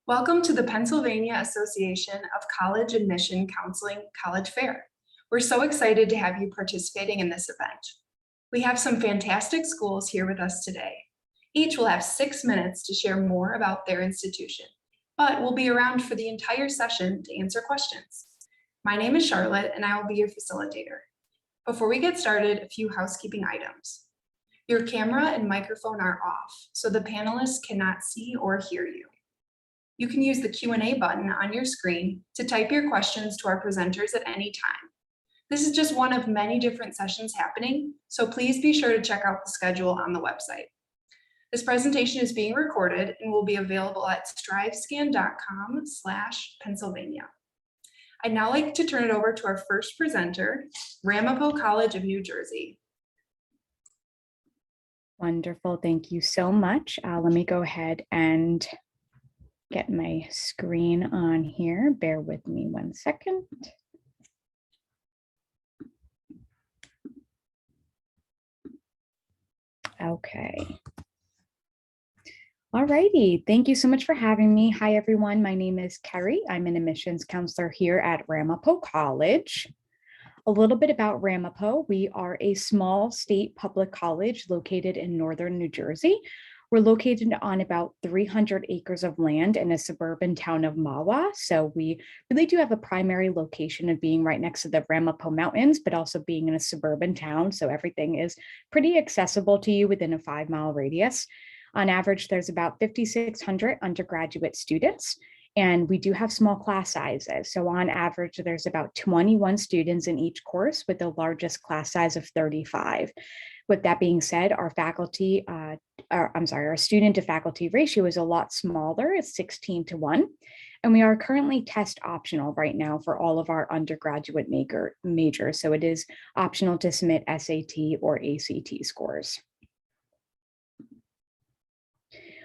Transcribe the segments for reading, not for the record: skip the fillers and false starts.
Welcome to the Pennsylvania Association of College Admission Counseling College Fair. We're so excited to have you participating in this event. We have some fantastic schools here with us today. Each will have 6 minutes to share more about their institution, but we'll be around for the entire session to answer questions. My name is Charlotte and I will be your facilitator. Before we get started, a few housekeeping items. Your camera and microphone are off, so the panelists cannot see or hear you. You can use the Q&A button on your screen to type your questions to our presenters at any time. This is just one of many different sessions happening, so please be sure to check out the schedule on the website. This presentation is being recorded and will be available at strivescan.com/Pennsylvania. I'd now like to turn it over to our first presenter, Ramapo College of New Jersey. Wonderful, thank you so much. Let me go ahead and get my screen on here. Bear with me 1 second. Okay. All righty, thank you so much for having me. Hi, everyone. My name is Carrie. I'm an admissions counselor here at Ramapo College. A little bit about Ramapo. We are a small state public college located in northern New Jersey. We're located on about 300 acres of land in a suburban town of Mahwah. So we really do have a primary location of being right next to the Ramapo Mountains, but also being in a suburban town. So everything is pretty accessible to you within a 5-mile radius. On average, there's about 5,600 undergraduate students, and we do have small class sizes. So on average, there's about 21 students in each course with the largest class size of 35. With that being said, our our student to faculty ratio is a lot smaller. It's 16:1. And we are currently test optional right now for all of our undergraduate majors. So it is optional to submit SAT or ACT scores.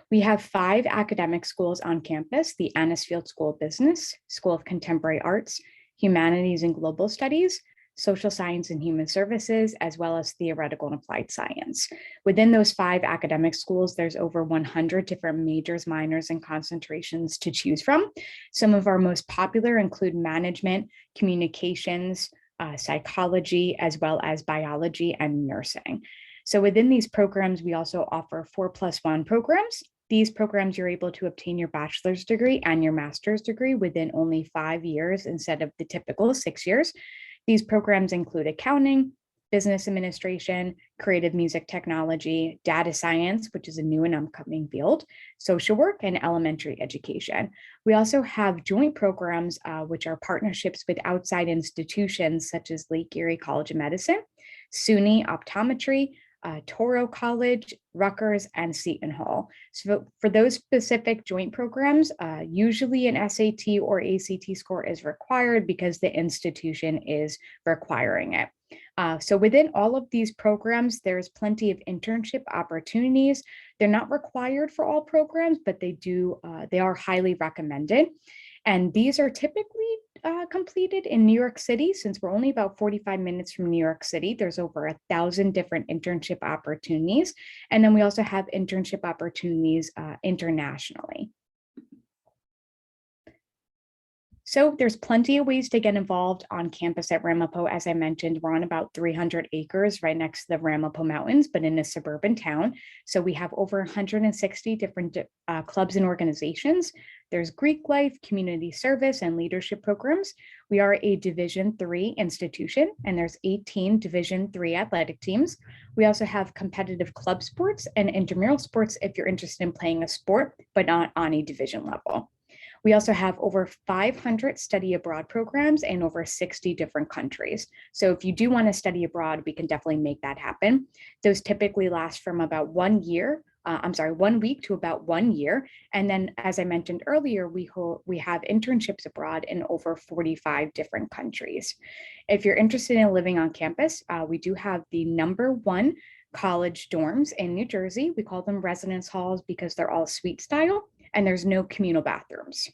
We have 5 academic schools on campus: the Anisfield School of Business, School of Contemporary Arts, Humanities and Global Studies, Social Science and Human Services, as well as Theoretical and Applied Science. Within those 5 academic schools, there's over 100 different majors, minors, and concentrations to choose from. Some of our most popular include management, communications, psychology, as well as biology and nursing. So within these programs, we also offer 4+1 programs. These programs, you're able to obtain your bachelor's degree and your master's degree within only 5 years instead of the typical 6 years. These programs include accounting, business administration, creative music technology, data science, which is a new and upcoming field, social work, and elementary education. We also have joint programs, which are partnerships with outside institutions such as Lake Erie College of Medicine, SUNY Optometry, Toro College, Rutgers, and Seton Hall. So for those specific joint programs, usually an SAT or ACT score is required because the institution is requiring it. So within all of these programs, there's plenty of internship opportunities. They're not required for all programs, but they are highly recommended. And these are typically completed in New York City. Since we're only about 45 minutes from New York City, there's over 1,000 different internship opportunities. And then we also have internship opportunities internationally. So there's plenty of ways to get involved on campus at Ramapo. As I mentioned, we're on about 300 acres right next to the Ramapo Mountains, but in a suburban town. So we have over 160 different clubs and organizations. There's Greek life, community service, and leadership programs. We are a Division III institution, and there's 18 Division III athletic teams. We also have competitive club sports and intramural sports if you're interested in playing a sport, but not on a division level. We also have over 500 study abroad programs in over 60 different countries. So if you do want to study abroad, we can definitely make that happen. Those typically last from about 1 week to about 1 year. And then, as I mentioned earlier, we have internships abroad in over 45 different countries. If you're interested in living on campus, we do have the #1 college dorms in New Jersey. We call them residence halls because they're all suite style, and there's no communal bathrooms.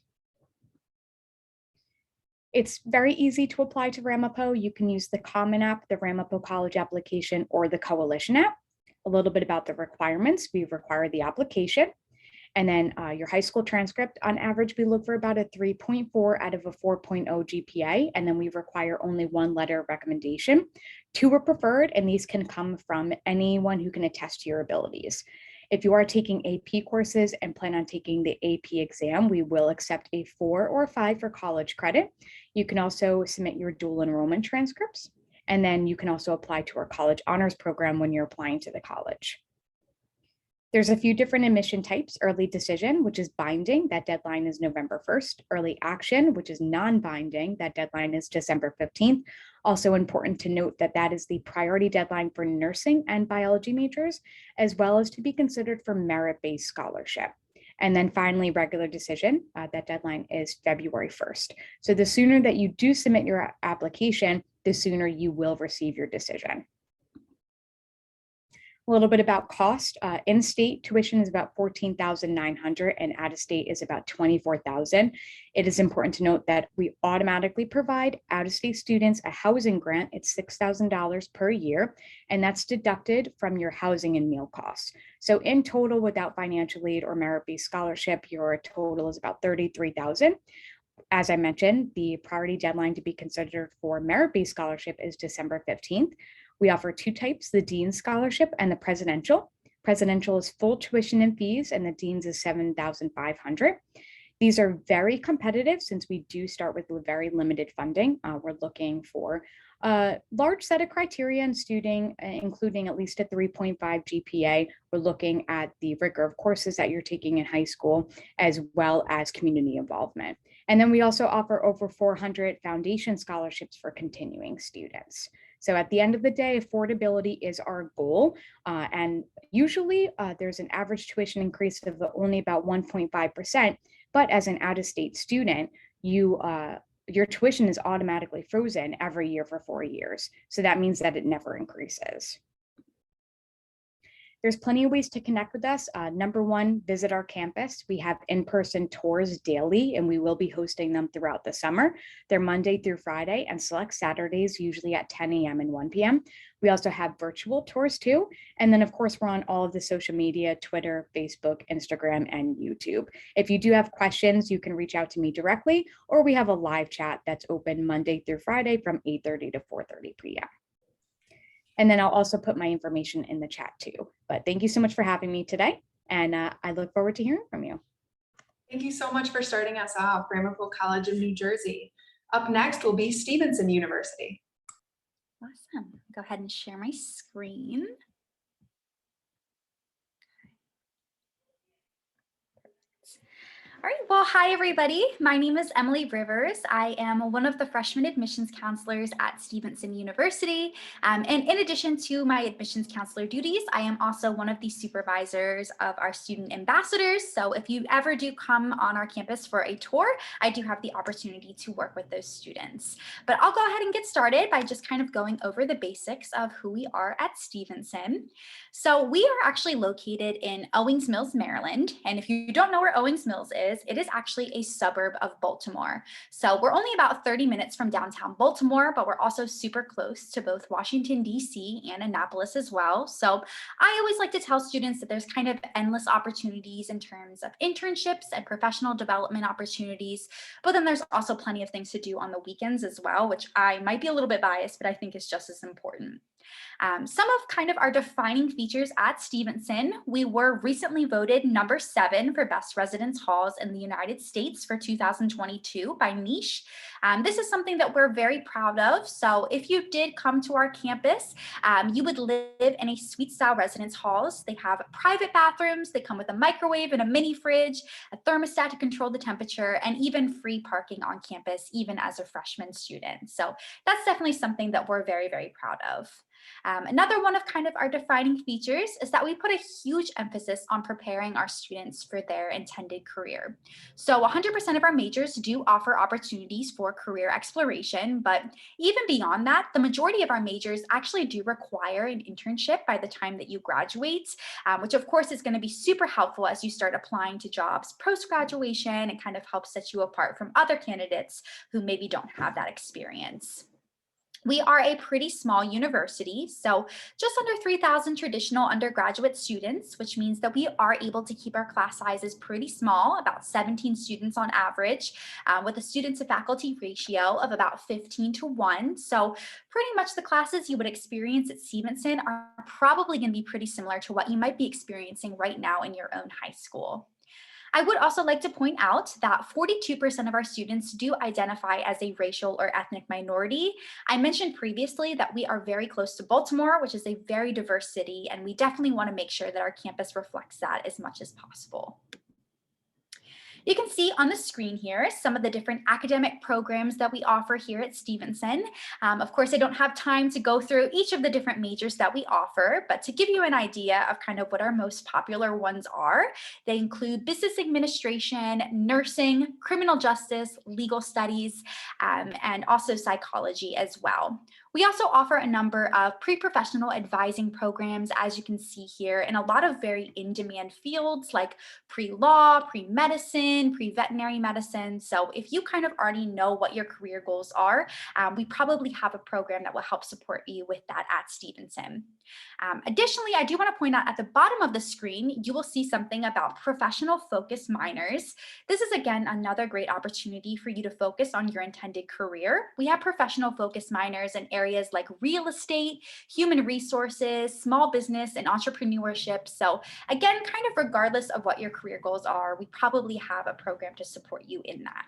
It's very easy to apply to Ramapo. You can use the Common App, the Ramapo College application, or the Coalition app. A little bit about the requirements. We require the application. And then your high school transcript, on average, we look for about a 3.4 out of a 4.0 GPA, and then we require only one letter of recommendation. Two are preferred, and these can come from anyone who can attest to your abilities. If you are taking AP courses and plan on taking the AP exam, we will accept a 4 or 5 for college credit. You can also submit your dual enrollment transcripts, and then you can also apply to our college honors program when you're applying to the college. There's a few different admission types: early decision, which is binding, that deadline is November 1st. Early action, which is non-binding, that deadline is December 15th. Also important to note that that is the priority deadline for nursing and biology majors, as well as to be considered for merit-based scholarship. And then finally, regular decision, that deadline is February 1st. So the sooner that you do submit your application, the sooner you will receive your decision. A little bit about cost. In-state tuition is about $14,900 and out-of-state is about $24,000. It is important to note that we automatically provide out-of-state students a housing grant. It's $6,000 per year, and that's deducted from your housing and meal costs. So in total, without financial aid or merit-based scholarship, your total is about $33,000. As I mentioned, the priority deadline to be considered for merit-based scholarship is December 15th. We offer two types: the Dean's Scholarship and the Presidential. Presidential is full tuition and fees, and the Dean's is $7,500. These are very competitive since we do start with very limited funding. We're looking for a large set of criteria and including at least a 3.5 GPA. We're looking at the rigor of courses that you're taking in high school, as well as community involvement. And then we also offer over 400 foundation scholarships for continuing students. So at the end of the day, affordability is our goal. And usually there's an average tuition increase of only about 1.5%. But as an out-of-state student, your tuition is automatically frozen every year for 4 years. So that means that it never increases. There's plenty of ways to connect with us. Number one, visit our campus. We have in-person tours daily, and we will be hosting them throughout the summer. They're Monday through Friday and select Saturdays, usually at 10 a.m. and 1 p.m. We also have virtual tours too. And then of course, we're on all of the social media: Twitter, Facebook, Instagram, and YouTube. If you do have questions, you can reach out to me directly, or we have a live chat that's open Monday through Friday from 8:30 to 4:30 p.m. And then I'll also put my information in the chat too. But thank you so much for having me today. And I look forward to hearing from you. Thank you so much for starting us off, Ramapo College of New Jersey. Up next will be Stevenson University. Awesome. Go ahead and share my screen. All right, well, hi everybody. My name is Emily Rivers. I am one of the freshman admissions counselors at Stevenson University. And in addition to my admissions counselor duties, I am also one of the supervisors of our student ambassadors. So if you ever do come on our campus for a tour, I do have the opportunity to work with those students. But I'll go ahead and get started by just kind of going over the basics of who we are at Stevenson. So we are actually located in Owings Mills, Maryland. And if you don't know where Owings Mills is, it is actually a suburb of Baltimore. So we're only about 30 minutes from downtown Baltimore, but we're also super close to both Washington, D.C. and Annapolis as well. So I always like to tell students that there's kind of endless opportunities in terms of internships and professional development opportunities, but then there's also plenty of things to do on the weekends as well, which I might be a little bit biased, but I think is just as important. Some of kind of our defining features at Stevenson: we were recently voted number 7 for best residence halls in the United States for 2022 by Niche. This is something that we're very proud of. So if you did come to our campus, you would live in a suite style residence halls. They have private bathrooms. They come with a microwave and a mini fridge, a thermostat to control the temperature, and even free parking on campus, even as a freshman student. So that's definitely something that we're very, very proud of. Another one of kind of our defining features is that we put a huge emphasis on preparing our students for their intended career. So 100% of our majors do offer opportunities for career exploration, but even beyond that, the majority of our majors actually do require an internship by the time that you graduate, which of course is going to be super helpful as you start applying to jobs post-graduation and kind of helps set you apart from other candidates who maybe don't have that experience. We are a pretty small university, so just under 3,000 traditional undergraduate students, which means that we are able to keep our class sizes pretty small, about 17 students on average, with a student to faculty ratio of about 15:1. So pretty much the classes you would experience at Stevenson are probably going to be pretty similar to what you might be experiencing right now in your own high school. I would also like to point out that 42% of our students do identify as a racial or ethnic minority. I mentioned previously that we are very close to Baltimore, which is a very diverse city, and we definitely want to make sure that our campus reflects that as much as possible. You can see on the screen here some of the different academic programs that we offer here at Stevenson. Of course, I don't have time to go through each of the different majors that we offer, but to give you an idea of kind of what our most popular ones are, they include business administration, nursing, criminal justice, legal studies, and also psychology as well. We also offer a number of pre-professional advising programs, as you can see here, in a lot of very in-demand fields like pre-law, pre-medicine, pre-veterinary medicine. So if you kind of already know what your career goals are, we probably have a program that will help support you with that at Stevenson. Additionally, I do want to point out at the bottom of the screen, you will see something about professional focus minors. This is, again, another great opportunity for you to focus on your intended career. We have professional focus minors in areas like real estate, human resources, small business, and entrepreneurship. So again, kind of regardless of what your career goals are, we probably have a program to support you in that.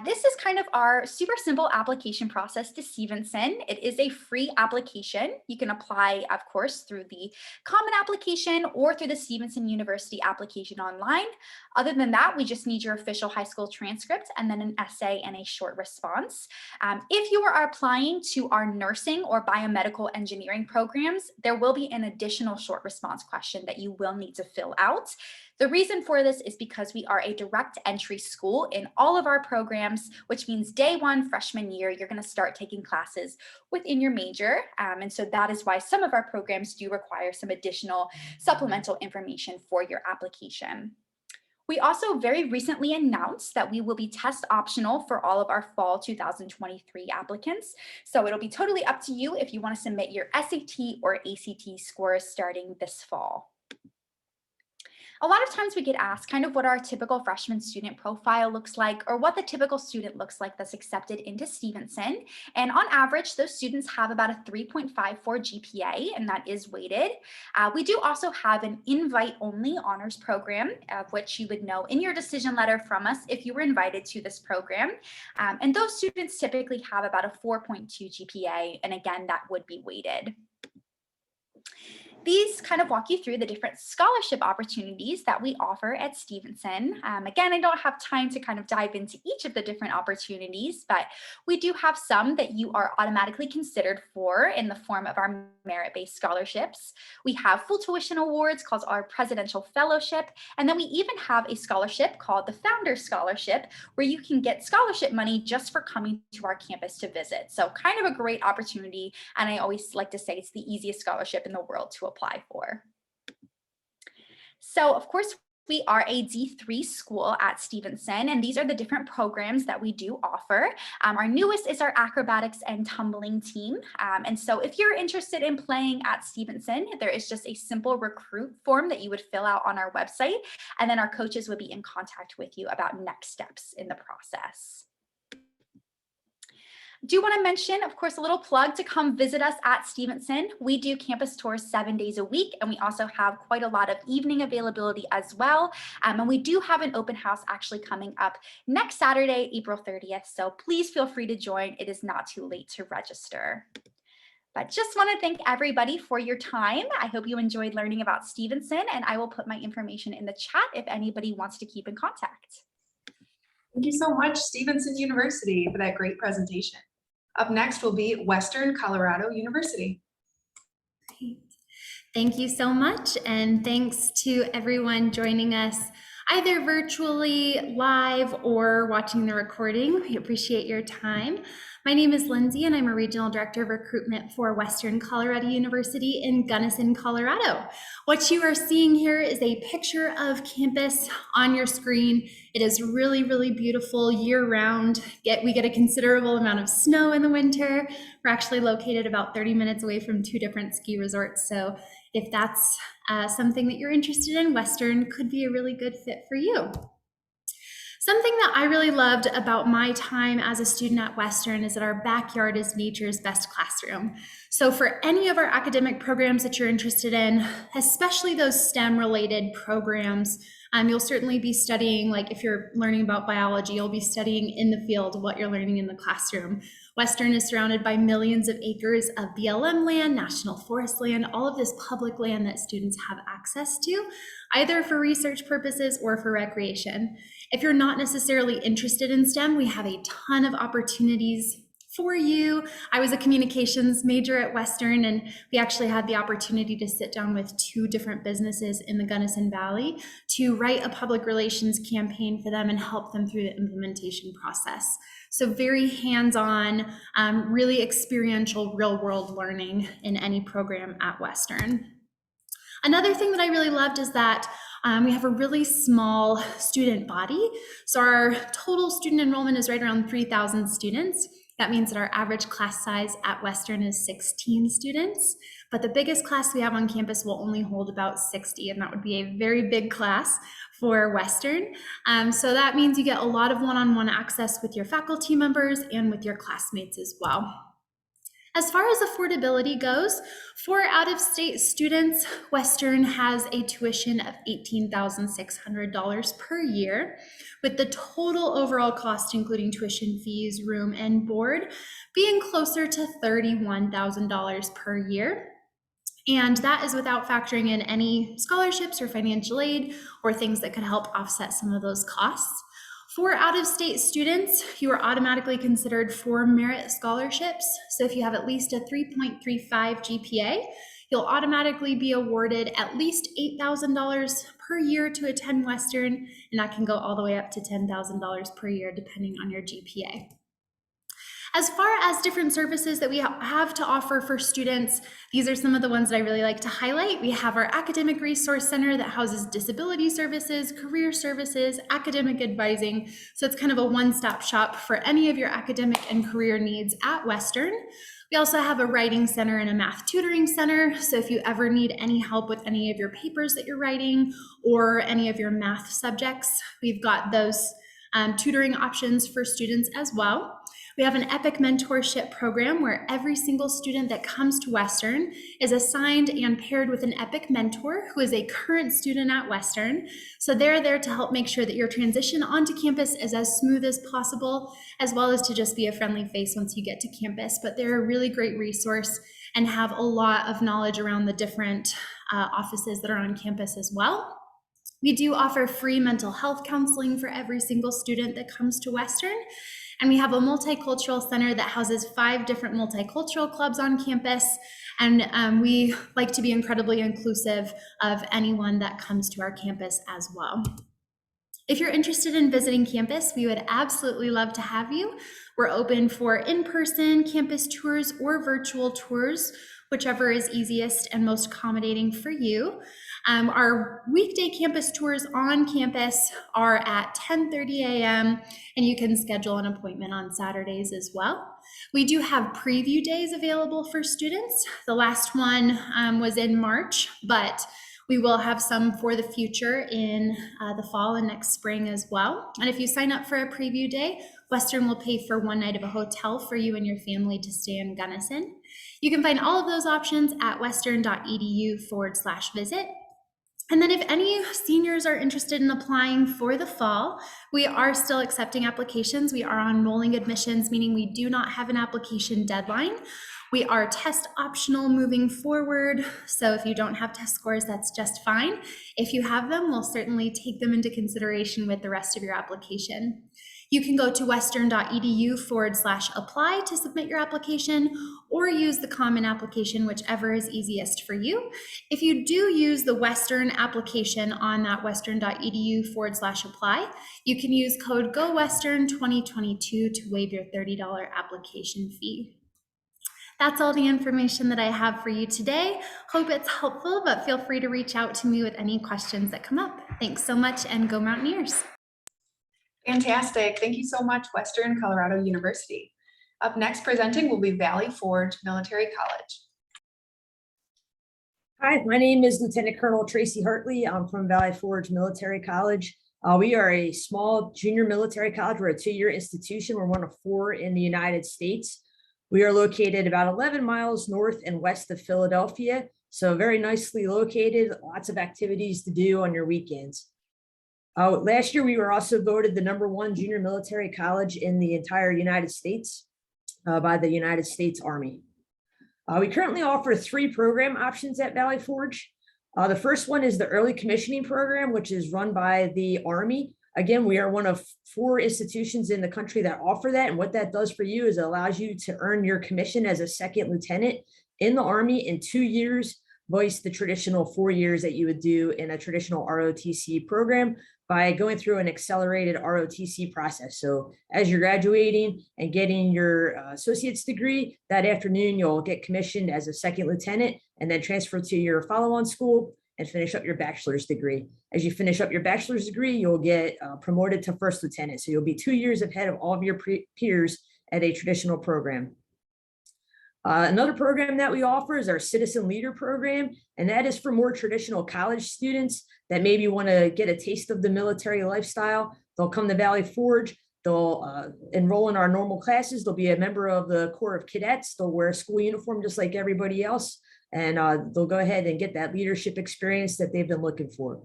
This is kind of our super simple application process to Stevenson. It is a free application. You can apply, of course, through the Common application or through the Stevenson University application online. Other than that, we just need your official high school transcript and then an essay and a short response. If you are applying to our nursing or biomedical engineering programs, there will be an additional short response question that you will need to fill out. The reason for this is because we are a direct entry school in all of our programs, which means day one, freshman year, you're going to start taking classes within your major. And so that is why some of our programs do require some additional supplemental information for your application. We also very recently announced that we will be test optional for all of our fall 2023 applicants. So it'll be totally up to you if you want to submit your SAT or ACT scores starting this fall. A lot of times we get asked kind of what our typical freshman student profile looks like, or what the typical student looks like that's accepted into Stevenson. And on average, those students have about a 3.54 GPA, and that is weighted. We do also have an invite-only honors program, of which you would know in your decision letter from us if you were invited to this program. And those students typically have about a 4.2 GPA, and again, that would be weighted. These kind of walk you through the different scholarship opportunities that we offer at Stevenson. Again, I don't have time to kind of dive into each of the different opportunities, but we do have some that you are automatically considered for in the form of our merit-based scholarships. We have full tuition awards called our Presidential Fellowship, and then we even have a scholarship called the Founders Scholarship, where you can get scholarship money just for coming to our campus to visit. So kind of a great opportunity, and I always like to say it's the easiest scholarship in the world to apply for. So of course, we are a D3 school at Stevenson, and these are the different programs that we do offer. Our newest is our acrobatics and tumbling team. And so if you're interested in playing at Stevenson, there is just a simple recruit form that you would fill out on our website, and then our coaches would be in contact with you about next steps in the process. Do want to mention, of course, a little plug to come visit us at Stevenson. We do campus tours 7 days a week, and we also have quite a lot of evening availability as well. And we do have an open house actually coming up next Saturday, April 30th. So please feel free to join. It is not too late to register. But just want to thank everybody for your time. I hope you enjoyed learning about Stevenson, and I will put my information in the chat if anybody wants to keep in contact. Thank you so much, Stevenson University, for that great presentation. Up next will be Western Colorado University. Thank you so much, and thanks to everyone joining us. either virtually, live, or watching the recording. We appreciate your time. My name is Lindsay, and I'm a Regional Director of Recruitment for Western Colorado University in Gunnison, Colorado. What you are seeing here is a picture of campus on your screen. It is really, really beautiful year-round. We get a considerable amount of snow in the winter. We're actually located about 30 minutes away from 2 different ski resorts, so if that's something that you're interested in, Western could be a really good fit for you. Something that I really loved about my time as a student at Western is that our backyard is nature's best classroom. So for any of our academic programs that you're interested in, especially those STEM-related programs, you'll certainly be studying, like if you're learning about biology, you'll be studying in the field what you're learning in the classroom. Western is surrounded by millions of acres of BLM land, national forest land, all of this public land that students have access to, either for research purposes or for recreation. If you're not necessarily interested in STEM, we have a ton of opportunities for you. I was a communications major at Western, and we actually had the opportunity to sit down with 2 different businesses in the Gunnison Valley to write a public relations campaign for them and help them through the implementation process. So very hands-on, really experiential, real-world learning in any program at Western. Another thing that I really loved is that we have a really small student body. So our total student enrollment is right around 3,000 students. That means that our average class size at Western is 16 students, but the biggest class we have on campus will only hold about 60, and that would be a very big class for Western. So that means you get a lot of one-on-one access with your faculty members and with your classmates as well. As far as affordability goes, for out-of-state students, Western has a tuition of $18,600 per year, with the total overall cost, including tuition fees, room, and board, being closer to $31,000 per year. And that is without factoring in any scholarships or financial aid or things that could help offset some of those costs. For out-of-state students, you are automatically considered for merit scholarships. So if you have at least a 3.35 GPA, you'll automatically be awarded at least $8,000 per year to attend Western, and that can go all the way up to $10,000 per year depending on your GPA. As far as different services that we have to offer for students, these are some of the ones that I really like to highlight. We have our Academic Resource Center that houses disability services, career services, academic advising. So it's kind of a one-stop shop for any of your academic and career needs at Western. We also have a writing center and a math tutoring center. So if you ever need any help with any of your papers that you're writing or any of your math subjects, we've got those tutoring options for students as well. We have an EPIC mentorship program where every single student that comes to Western is assigned and paired with an EPIC mentor who is a current student at Western. So they're there to help make sure that your transition onto campus is as smooth as possible, as well as to just be a friendly face once you get to campus. But they're a really great resource and have a lot of knowledge around the different offices that are on campus as well. We do offer free mental health counseling for every single student that comes to Western. And we have a multicultural center that houses 5 different multicultural clubs on campus. And we like to be incredibly inclusive of anyone that comes to our campus as well. If you're interested in visiting campus, we would absolutely love to have you. We're open for in-person campus tours or virtual tours, whichever is easiest and most accommodating for you. Our weekday campus tours on campus are at 10:30 a.m. and you can schedule an appointment on Saturdays as well. We do have preview days available for students. The last one was in March, but we will have some for the future in the fall and next spring as well. And if you sign up for a preview day, Western will pay for 1 night of a hotel for you and your family to stay in Gunnison. You can find all of those options at western.edu/visit. And then if any seniors are interested in applying for the fall, we are still accepting applications. We are on rolling admissions, meaning we do not have an application deadline. We are test optional moving forward. So if you don't have test scores, that's just fine. If you have them, we'll certainly take them into consideration with the rest of your application. You can go to western.edu/apply to submit your application, or use the common application, whichever is easiest for you. If you do use the Western application on that western.edu/apply, you can use code GOWESTERN2022 to waive your $30 application fee. That's all the information that I have for you today. Hope it's helpful, but feel free to reach out to me with any questions that come up. Thanks so much, and go Mountaineers. Fantastic. Thank you so much, Western Colorado University. Up next presenting will be Valley Forge Military College. Hi, my name is Lieutenant Colonel Tracy Hartley. I'm from Valley Forge Military College. We are a small junior military college. We're a 2-year institution. We're one of 4 in the United States. We are located about 11 miles north and west of Philadelphia, so very nicely located, lots of activities to do on your weekends. Last year, we were also voted the #1 junior military college in the entire United States by the United States Army. We currently offer 3 program options at Valley Forge. The first one is the early commissioning program, which is run by the Army. Again, we are one of 4 institutions in the country that offer that. And what that does for you is it allows you to earn your commission as a 2nd lieutenant in the Army in 2 years, versus the traditional 4 years that you would do in a traditional ROTC program by going through an accelerated ROTC process. So as you're graduating and getting your associate's degree, that afternoon, you'll get commissioned as a 2nd lieutenant and then transfer to your follow-on school and finish up your bachelor's degree. As you finish up your bachelor's degree, you'll get promoted to 1st lieutenant. So you'll be 2 years ahead of all of your peers at a traditional program. Another program that we offer is our Citizen Leader program, and that is for more traditional college students that maybe want to get a taste of the military lifestyle. They'll come to Valley Forge, they'll enroll in our normal classes, they'll be a member of the Corps of Cadets, they'll wear a school uniform just like everybody else, and they'll go ahead and get that leadership experience that they've been looking for.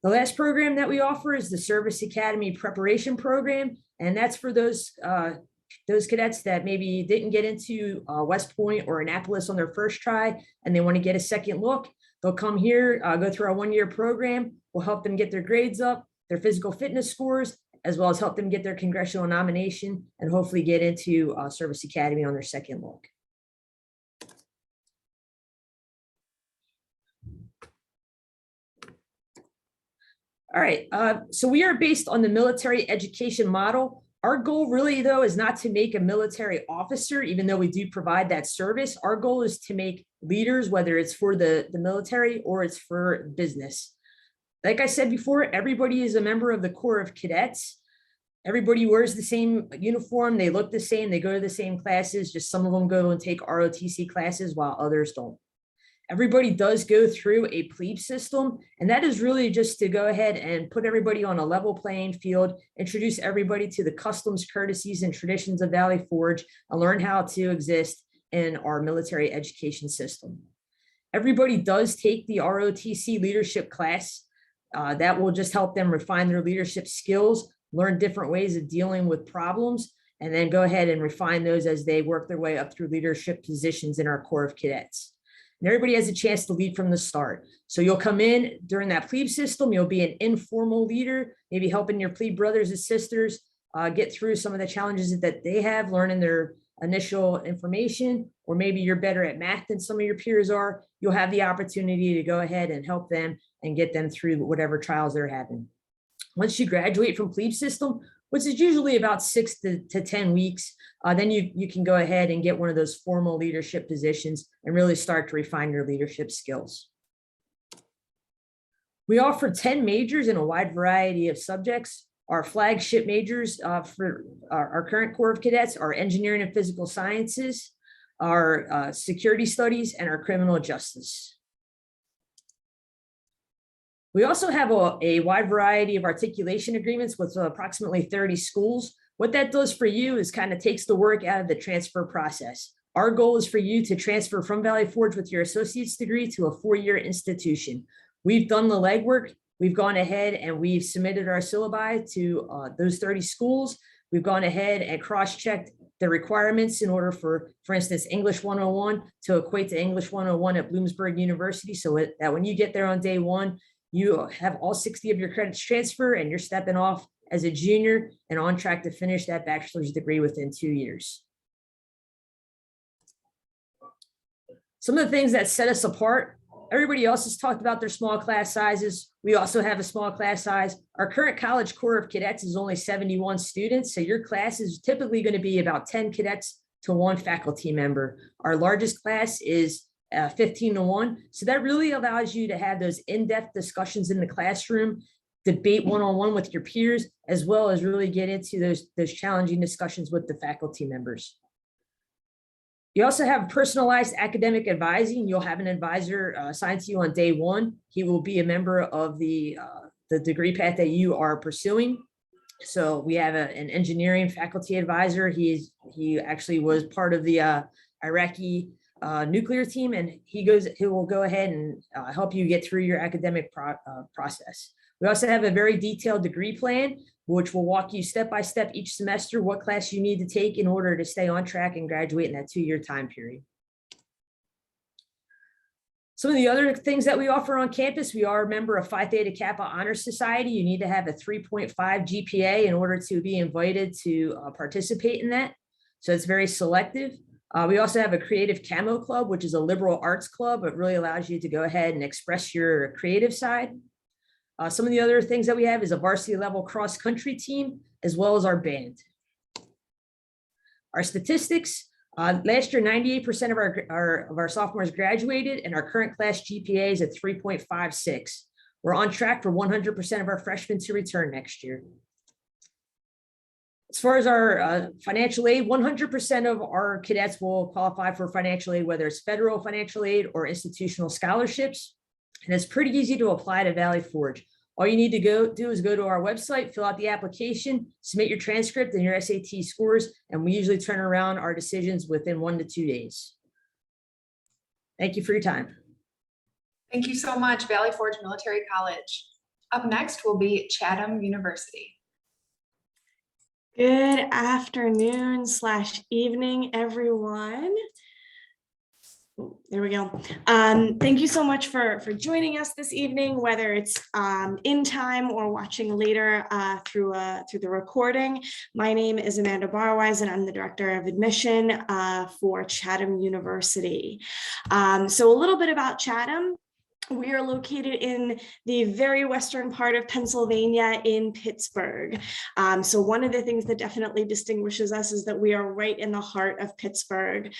The last program that we offer is the Service Academy Preparation Program, and that's for those cadets that maybe didn't get into West Point or Annapolis on their first try and they want to get a second look. They'll come here, go through our 1-year program. We'll help them get their grades up, their physical fitness scores, as well as help them get their congressional nomination and hopefully get into Service Academy on their second look. All right, so we are based on the military education model. Our goal really, though, is not to make a military officer, even though we do provide that service. Our goal is to make leaders, whether it's for the military or it's for business. Like I said before, everybody is a member of the Corps of Cadets. Everybody wears the same uniform. They look the same. They go to the same classes. Just some of them go and take ROTC classes while others don't. Everybody does go through a plebe system, and that is really just to go ahead and put everybody on a level playing field, introduce everybody to the customs, courtesies, and traditions of Valley Forge, and learn how to exist in our military education system. Everybody does take the ROTC leadership class. That will just help them refine their leadership skills, learn different ways of dealing with problems, and then go ahead and refine those as they work their way up through leadership positions in our Corps of Cadets. And everybody has a chance to lead from the start. So you'll come in during that plebe system, you'll be an informal leader, maybe helping your plebe brothers and sisters get through some of the challenges that they have, learning their initial information, or maybe you're better at math than some of your peers are. You'll have the opportunity to go ahead and help them and get them through whatever trials they're having. Once you graduate from plebe system, which is usually about 6 to 10 weeks, then you can go ahead and get one of those formal leadership positions and really start to refine your leadership skills. We offer 10 majors in a wide variety of subjects. Our flagship majors for our current Corps of Cadets are engineering and physical sciences, our security studies, and our criminal justice. We also have a wide variety of articulation agreements with approximately 30 schools. What that does for you is kind of takes the work out of the transfer process. Our goal is for you to transfer from Valley Forge with your associate's degree to a 4-year institution. We've done the legwork. We've gone ahead and we've submitted our syllabi to those 30 schools. We've gone ahead and cross-checked the requirements in order for instance, English 101 to equate to English 101 at Bloomsburg University, so that when you get there on day 1, you have all 60 of your credits transfer and you're stepping off as a junior and on track to finish that bachelor's degree within 2 years. Some of the things that set us apart, everybody else has talked about their small class sizes. We also have a small class size. Our current College Corps of Cadets is only 71 students, so your class is typically going to be about 10 cadets to 1 faculty member. Our largest class is 15-1, so that really allows you to have those in-depth discussions in the classroom, debate one-on-one with your peers, as well as really get into those challenging discussions with the faculty members. You also have personalized academic advising. You'll have an advisor assigned to you on day 1. He will be a member of the degree path that you are pursuing. So we have an engineering faculty advisor. He actually was part of the Iraqi nuclear team, and he will go ahead and help you get through your academic process. We also have a very detailed degree plan, which will walk you step by step each semester what class you need to take in order to stay on track and graduate in that 2-year time period. Some of the other things that we offer on campus, we are a member of Phi Theta Kappa Honor Society. You need to have a 3.5 GPA in order to be invited to participate in that. So it's very selective. We also have a creative camo club, which is a liberal arts club. It really allows you to go ahead and express your creative side. Some of the other things that we have is a varsity level cross country team, as well as our band. Our statistics, last year, 98% of our sophomores graduated, and our current class GPA is at 3.56. We're on track for 100% of our freshmen to return next year. As far as our financial aid, 100% of our cadets will qualify for financial aid, whether it's federal financial aid or institutional scholarships. And it's pretty easy to apply to Valley Forge. All you need to do is go to our website, fill out the application, submit your transcript and your SAT scores, and we usually turn around our decisions within 1 to 2 days. Thank you for your time. Thank you so much, Valley Forge Military College. Up next will be Chatham University. Good afternoon / evening, everyone. There we go. Thank you so much for joining us this evening, whether it's in time or watching later through the recording. My name is Amanda Barwise, and I'm the Director of Admission for Chatham University. So a little bit about Chatham. We are located in the very western part of Pennsylvania in Pittsburgh. So one of the things that definitely distinguishes us is that we are right in the heart of Pittsburgh,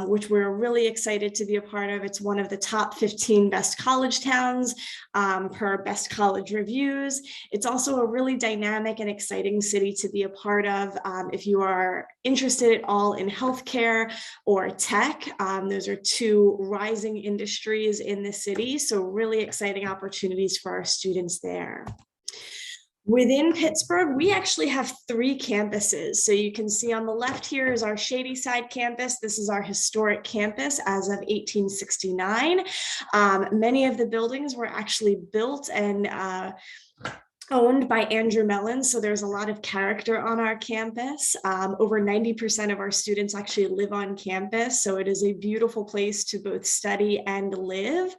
which we're really excited to be a part of. It's one of the top 15 best college towns per Best College Reviews. It's also a really dynamic and exciting city to be a part of. If you are interested at all in healthcare or tech, those are 2 rising industries in the city. So really exciting opportunities for our students there. Within Pittsburgh, we actually have 3 campuses. So you can see on the left here is our Shadyside campus. This is our historic campus as of 1869. Many of the buildings were actually built and owned by Andrew Mellon, so there's a lot of character on our campus. Over 90% of our students actually live on campus, so it is a beautiful place to both study and live.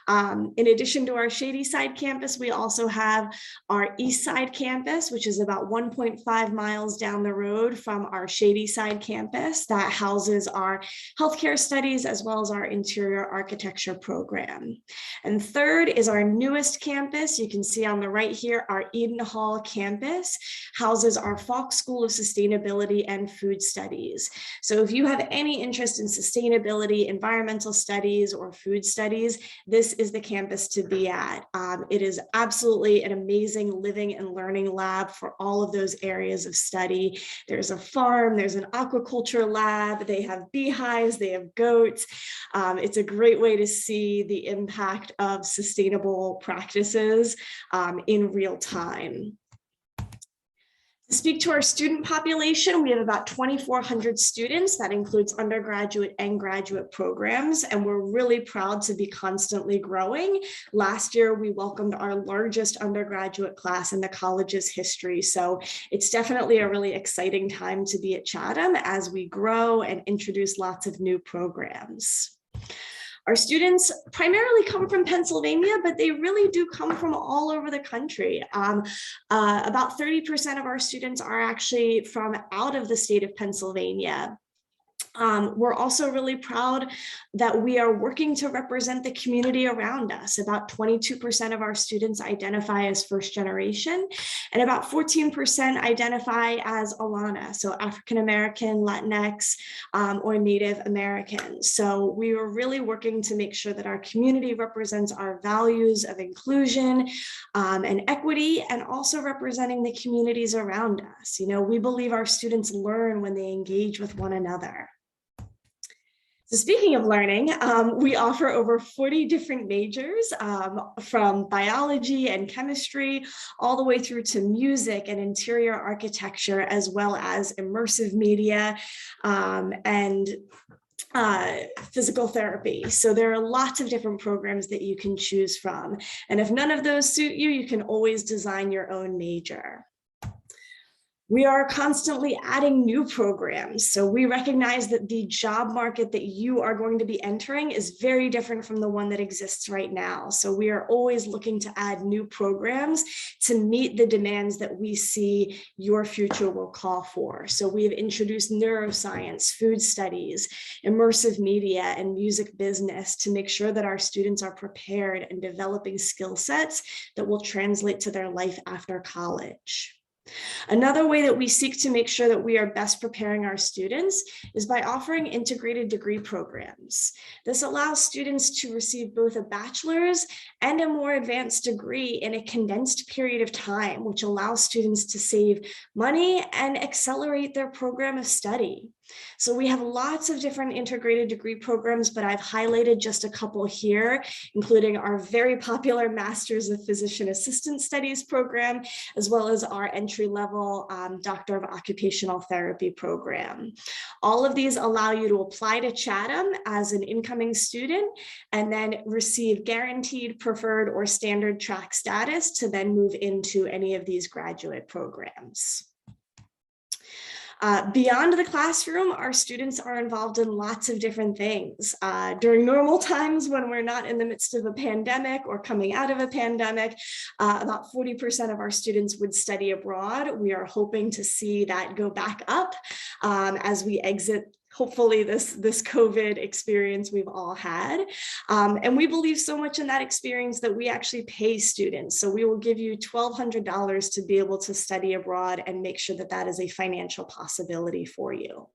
In addition to our Shadyside campus, we also have our Eastside campus, which is about 1.5 miles down the road from our Shadyside campus that houses our healthcare studies as well as our interior architecture program. And third is our newest campus. You can see on the right here, our Eden Hall campus houses our Falk School of Sustainability and Food Studies. So if you have any interest in sustainability, environmental studies, or food studies, this is the campus to be at. It is absolutely an amazing living and learning lab for all of those areas of study. There's a farm, there's an aquaculture lab, they have beehives, they have goats. It's a great way to see the impact of sustainable practices in real time. To speak to our student population, we have about 2,400 students. That includes undergraduate and graduate programs, and we're really proud to be constantly growing. Last year, we welcomed our largest undergraduate class in the college's history, so it's definitely a really exciting time to be at Chatham as we grow and introduce lots of new programs. Our students primarily come from Pennsylvania, but they really do come from all over the country. About 30% of our students are actually from out of the state of Pennsylvania. We're also really proud that we are working to represent the community around us. About 22% of our students identify as first generation, and about 14% identify as Alana, so African American, Latinx, or Native Americans. So we are really working to make sure that our community represents our values of inclusion and equity, and also representing the communities around us. You know, we believe our students learn when they engage with one another. So speaking of learning, we offer over 40 different majors, from biology and chemistry, all the way through to music and interior architecture, as well as immersive media and physical therapy. So there are lots of different programs that you can choose from. And if none of those suit you, you can always design your own major. We are constantly adding new programs. So we recognize that the job market that you are going to be entering is very different from the one that exists right now. So we are always looking to add new programs to meet the demands that we see your future will call for. So we have introduced neuroscience, food studies, immersive media, and music business to make sure that our students are prepared and developing skill sets that will translate to their life after college. Another way that we seek to make sure that we are best preparing our students is by offering integrated degree programs. This allows students to receive both a bachelor's and a more advanced degree in a condensed period of time, which allows students to save money and accelerate their program of study. So we have lots of different integrated degree programs, but I've highlighted just a couple here, including our very popular Master's of Physician Assistant Studies program, as well as our entry-level Doctor of Occupational Therapy program. All of these allow you to apply to Chatham as an incoming student and then receive guaranteed, preferred, or standard track status to then move into any of these graduate programs. Beyond the classroom, our students are involved in lots of different things. During normal times, when we're not in the midst of a pandemic or coming out of a pandemic, about 40% of our students would study abroad. We are hoping to see that go back up as we exit, hopefully, this COVID experience we've all had. And we believe so much in that experience that we actually pay students. So we will give you $1,200 to be able to study abroad and make sure that that is a financial possibility for you.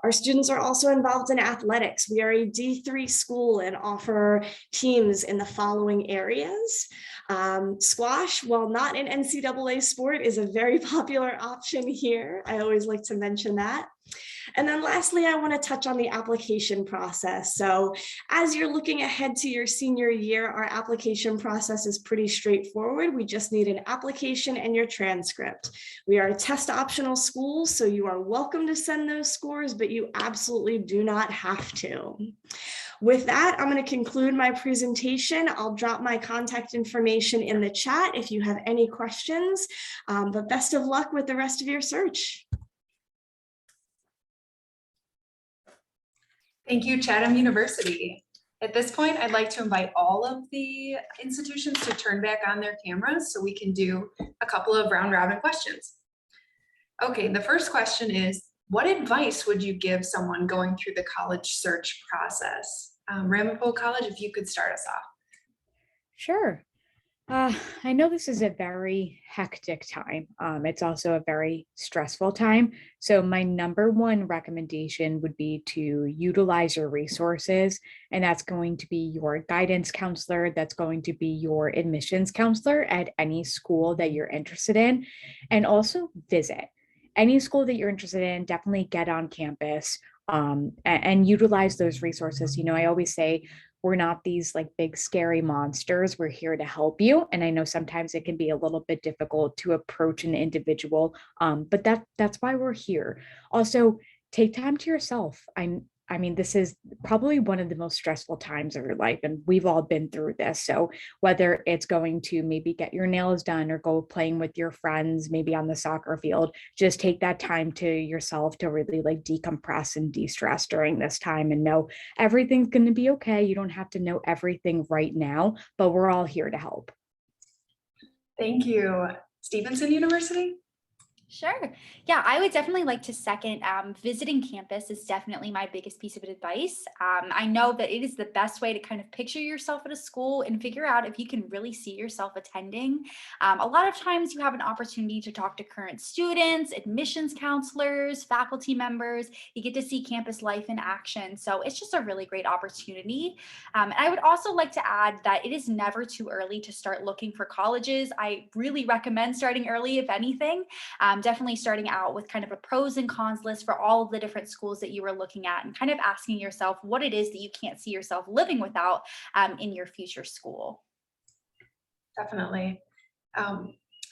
Our students are also involved in athletics. We are a D3 school and offer teams in the following areas. Squash, while not an NCAA sport, is a very popular option here. I always like to mention that. And then lastly, I want to touch on the application process. So as you're looking ahead to your senior year, our application process is pretty straightforward. We just need an application and your transcript. We are a test optional school, so you are welcome to send those scores, but you absolutely do not have to. With that, I'm going to conclude my presentation. I'll drop my contact information in the chat if you have any questions, but best of luck with the rest of your search. Thank you, Chatham University. At this point, I'd like to invite all of the institutions to turn back on their cameras so we can do a couple of round robin questions. Okay, the first question is, what advice would you give someone going through the college search process? Ramapo College, if you could start us off. Sure. I know this is a very hectic time. It's also a very stressful time. So my number one recommendation would be to utilize your resources. And that's going to be your guidance counselor. That's going to be your admissions counselor at any school that you're interested in. And also visit any school that you're interested in. Definitely get on campus and utilize those resources. You know, I always say, we're not these like big scary monsters. We're here to help you. And I know sometimes it can be a little bit difficult to approach an individual, but that's why we're here. Also, take time to yourself. I mean, this is probably one of the most stressful times of your life, and we've all been through this. So whether it's going to maybe get your nails done or go playing with your friends, maybe on the soccer field, just take that time to yourself to really like decompress and de-stress during this time and know everything's going to be okay. You don't have to know everything right now, but we're all here to help. Thank you. Stevenson University? Sure. Yeah, I would definitely like to second visiting campus is definitely my biggest piece of advice. I know that it is the best way to kind of picture yourself at a school and figure out if you can really see yourself attending. A lot of times you have an opportunity to talk to current students, admissions counselors, faculty members. You get to see campus life in action. So it's just a really great opportunity. And I would also like to add that it is never too early to start looking for colleges. I really recommend starting early, if anything. Definitely starting out with kind of a pros and cons list for all of the different schools that you were looking at and kind of asking yourself what it is that you can't see yourself living without in your future school. Definitely.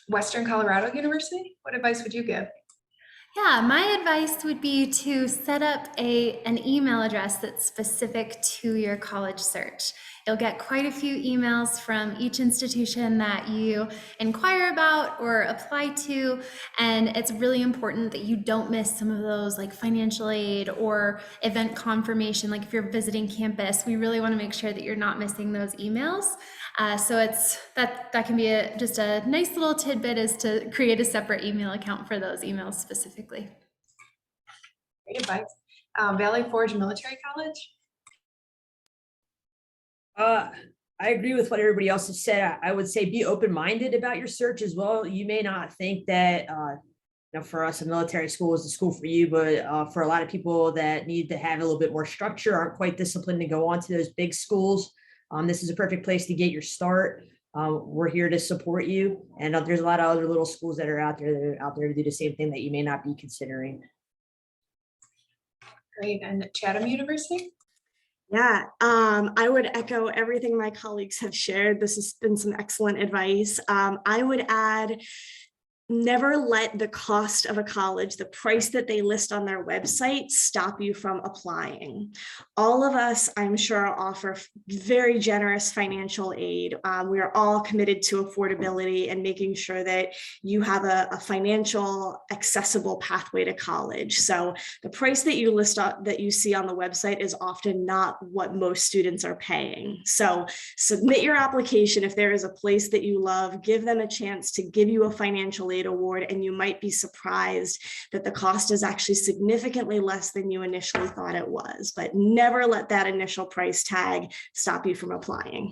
Western Colorado University, what advice would you give? Yeah, my advice would be to set up an email address that's specific to your college search. You'll get quite a few emails from each institution that you inquire about or apply to, and it's really important that you don't miss some of those, like financial aid or event confirmation. Like if you're visiting campus, we really want to make sure that you're not missing those emails. So that can be just a nice little tidbit, is to create a separate email account for those emails specifically. Great advice. Valley Forge Military College? I agree with what everybody else has said. I would say be open-minded about your search as well. You may not think that, for us, a military school is the school for you, but for a lot of people that need to have a little bit more structure, aren't quite disciplined to go on to those big schools, this is a perfect place to get your start. We're here to support you. And there's a lot of other little schools that are out there to do the same thing that you may not be considering. Great. And Chatham University? Yeah, I would echo everything my colleagues have shared. This has been some excellent advice. I would add, never let the cost of a college, the price that they list on their website, stop you from applying. All of us, I'm sure, offer very generous financial aid. We are all committed to affordability and making sure that you have a financial accessible pathway to college. So the price that you list that you see on the website is often not what most students are paying. So submit your application. If there is a place that you love, give them a chance to give you a financial aid award, and you might be surprised that the cost is actually significantly less than you initially thought it was. But never let that initial price tag stop you from applying.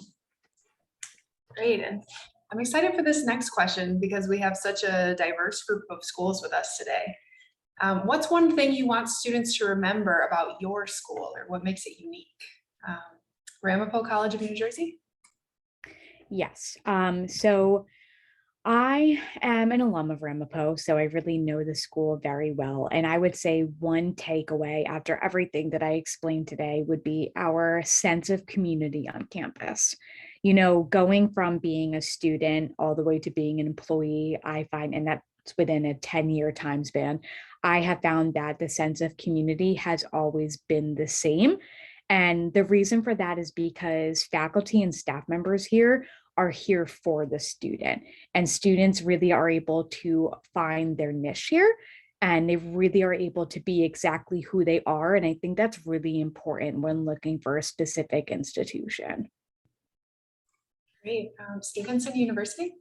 Great. And I'm excited for this next question because we have such a diverse group of schools with us today. What's one thing you want students to remember about your school, or what makes it unique? Ramapo College of New Jersey? Yes. So I am an alum of Ramapo, so I really know the school very well. And I would say one takeaway after everything that I explained today would be our sense of community on campus. You know, going from being a student all the way to being an employee, I find, and that's within a 10-year time span, I have found that the sense of community has always been the same. And the reason for that is because faculty and staff members here are here for the student, and students really are able to find their niche here, and they really are able to be exactly who they are. And I think that's really important when looking for a specific institution. Great. Stevenson University?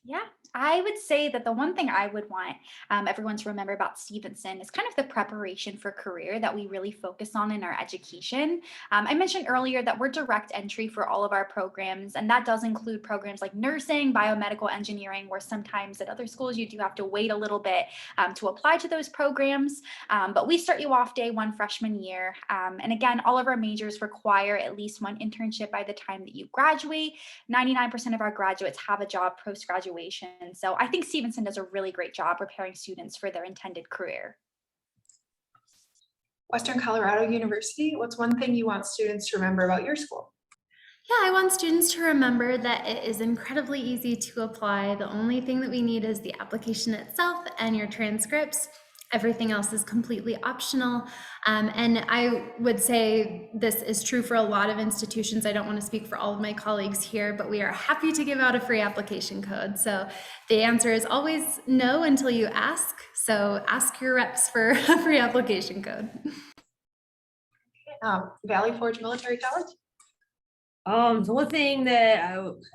Yeah, I would say that the one thing I would want everyone to remember about Stevenson is kind of the preparation for career that we really focus on in our education. I mentioned earlier that we're direct entry for all of our programs, and that does include programs like nursing, biomedical engineering, where sometimes at other schools you do have to wait a little bit to apply to those programs. But we start you off day one freshman year. And again, all of our majors require at least one internship by the time that you graduate. 99% of our graduates have a job post-graduation. So I think Stevenson does a really great job preparing students for their intended career. Western Colorado University, what's one thing you want students to remember about your school? Yeah, I want students to remember that it is incredibly easy to apply. The only thing that we need is the application itself and your transcripts. Everything else is completely optional. And I would say this is true for a lot of institutions. I don't want to speak for all of my colleagues here, but we are happy to give out a free application code. So the answer is always no until you ask. So ask your reps for a free application code. Valley Forge Military College? The one thing that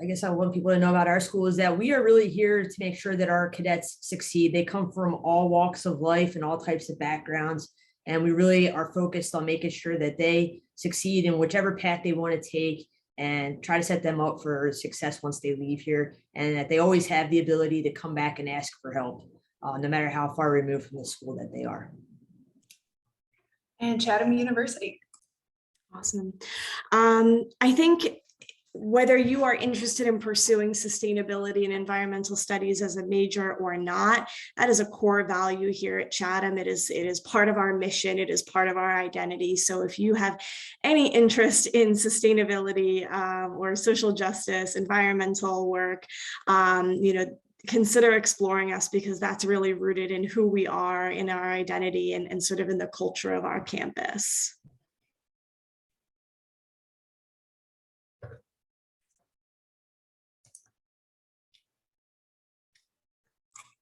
I guess I want people to know about our school is that we are really here to make sure that our cadets succeed. They come from all walks of life and all types of backgrounds. And we really are focused on making sure that they succeed in whichever path they want to take and try to set them up for success once they leave here. And that they always have the ability to come back and ask for help, no matter how far removed from the school that they are. And Chatham University. Awesome. I think whether you are interested in pursuing sustainability and environmental studies as a major or not, that is a core value here at Chatham. It is part of our mission. It is part of our identity. So if you have any interest in sustainability or social justice, environmental work, consider exploring us, because that's really rooted in who we are, in our identity, and sort of in the culture of our campus.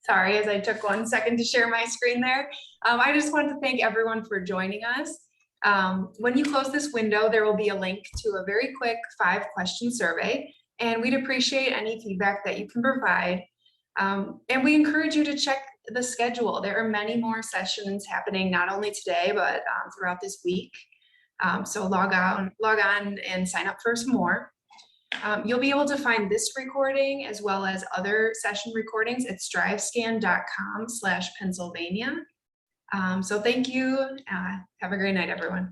Sorry, as I took 1 second to share my screen there. I just want to thank everyone for joining us. When you close this window, there will be a link to a very quick 5-question survey, and we'd appreciate any feedback that you can provide. And we encourage you to check the schedule. There are many more sessions happening, not only today, but throughout this week. So log on and sign up for some more. You'll be able to find this recording as well as other session recordings at strivescan.com/Pennsylvania. So thank you. Have a great night, everyone.